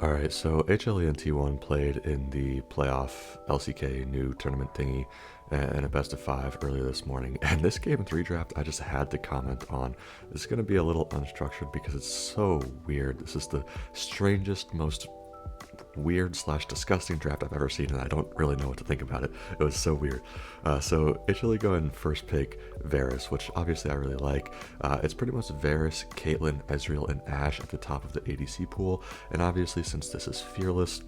Alright, so HLE and T1 played in the playoff LCK new tournament thingy in a best of 5 earlier this morning, and this game 3 draft I just had to comment on. This is going to be a little unstructured because it's so weird. This is the strangest, most weird slash disgusting draft I've ever seen, and I don't really know what to think about it. It was so weird. So HLE go and first pick Varus, which obviously I really like. It's pretty much Varus, Caitlyn, Ezreal, and Ashe at the top of the ADC pool, and obviously since this is Fearless,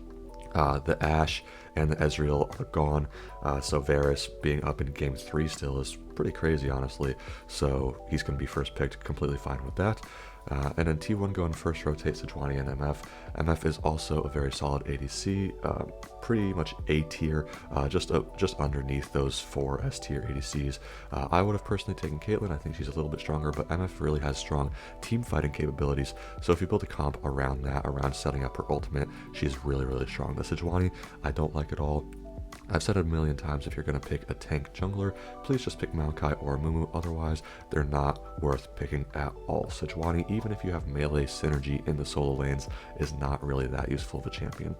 the Ashe and the Ezreal are gone, so Varus being up in game 3 still is pretty crazy, honestly, so he's going to be first picked, completely fine with that. And then T1 going first rotate Sejuani and MF. MF is also a very solid ADC, pretty much A tier, just underneath those 4 S tier ADCs. I would have personally taken Caitlyn. I think she's a little bit stronger, but MF really has strong team fighting capabilities. So if you build a comp around that, around setting up her ultimate, she's really, really strong. The Sejuani, I don't like at all. I've said it a million times, if you're going to pick a tank jungler, please just pick Maokai or Mumu, otherwise they're not worth picking at all. Sejuani, even if you have melee synergy in the solo lanes, is not really that useful of a champion.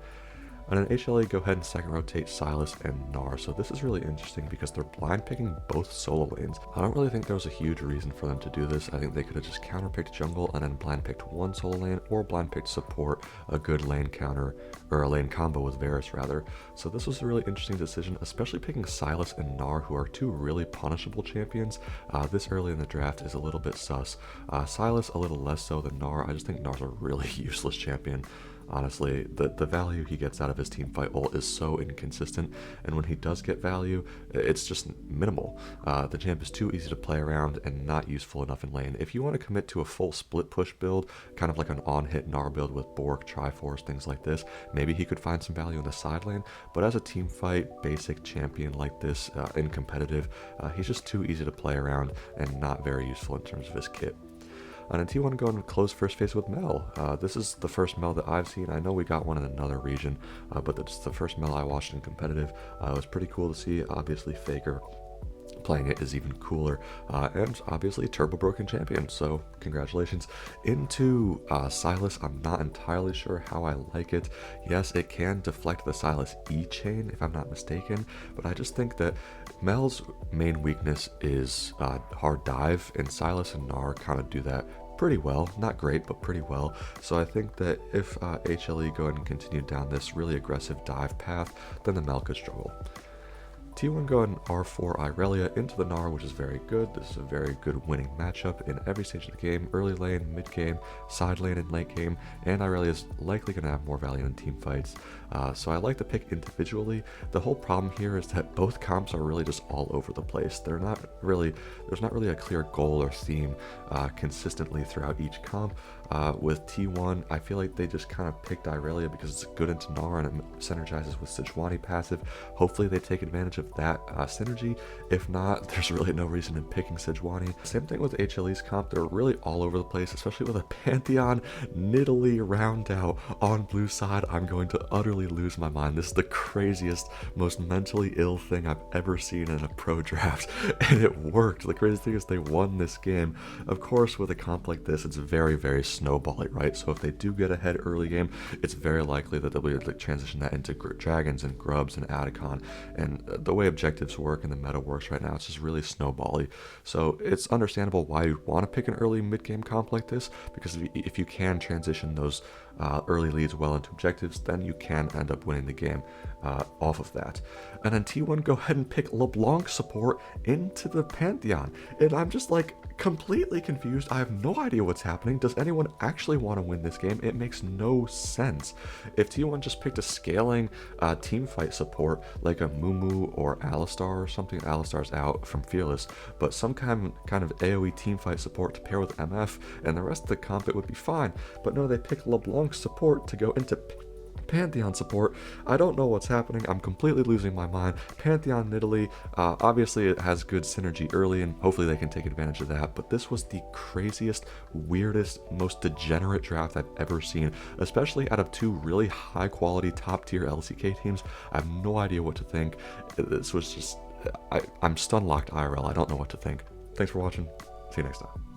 And then HLE go ahead and second rotate Sylas and Gnar. So this is really interesting because they're blind picking both solo lanes. I don't really think there was a huge reason for them to do this. I think they could have just counter picked jungle and then blind picked one solo lane, or blind picked support, a good lane counter, or a lane combo with Varus rather. So this was a really interesting decision, especially picking Sylas and Gnar, who are two really punishable champions. This early in the draft is a little bit sus. Sylas a little less so than Gnar. I just think Gnar's a really useless champion. Honestly, the value he gets out of his team fight ult is so inconsistent, and when he does get value, it's just minimal. The champ is too easy to play around and not useful enough in lane. If you want to commit to a full split push build, kind of like an on-hit Gnar build with Bork, Triforce, things like this, maybe he could find some value in the side lane, but as a team fight basic champion like this, in competitive, he's just too easy to play around and not very useful in terms of his kit. And then T1 going close first phase with Mel. This is the first Mel that I've seen. I know we got one in another region, but that's the first Mel I watched in competitive. It was pretty cool to see. Obviously Faker playing it is even cooler, and obviously Turbo Broken champion, so congratulations. Into Sylas, I'm not entirely sure how I like it. Yes, it can deflect the Sylas E chain if I'm not mistaken, but I just think that Mel's main weakness is hard dive, and Sylas and Gnar kind of do that pretty well. Not great, but pretty well. So I think that if HLE go ahead and continue down this really aggressive dive path, then the Mel could struggle. T1 going R4 Irelia into the Gnar, which is very good. This is a very good winning matchup in every stage of the game, early lane, mid game, side lane, and late game, and Irelia is likely going to have more value in team fights. So I like to pick individually. The whole problem here is that both comps are really just all over the place. There's not really a clear goal or theme consistently throughout each comp. With T1, I feel like they just kind of picked Irelia because it's good into Gnar and it synergizes with Sejuani passive. Hopefully they take advantage of that synergy. If not, there's really no reason in picking Sejuani. Same thing with HLE's comp. They're really all over the place, especially with a Pantheon Nidalee round out on blue side. I'm going to utterly lose my mind. This is the craziest, most mentally ill thing I've ever seen in a pro draft, and it worked. The crazy thing is they won this game. Of course, with a comp like this, it's very, very snowbally, right? So if they do get ahead early game, it's very likely that they'll be able to transition that into dragons and grubs and Adicon. And the way objectives work and the meta works right now, it's just really snowbally. So it's understandable why you'd want to pick an early mid-game comp like this, because if you can transition those early leads well into objectives, then you can end up winning the game off of that. And then T1 go ahead and pick LeBlanc support into the Pantheon, and I'm just like completely confused. I have no idea what's happening. Does anyone actually want to win this game? It makes no sense. If T1 just picked a scaling team fight support like a Mumu or Alistar or something, Alistar's out from Fearless, but some kind of AoE team fight support to pair with MF, and the rest of the comp, it would be fine. But no, they pick LeBlanc support to go into Pantheon support. I don't know what's happening. I'm completely losing my mind. Pantheon Nidalee, obviously it has good synergy early, and hopefully they can take advantage of that, but this was the craziest, weirdest, most degenerate draft I've ever seen, especially out of two really high quality top tier LCK teams. I have no idea what to think. This was just, I'm stun locked IRL. I don't know what to think. Thanks for watching. See you next time.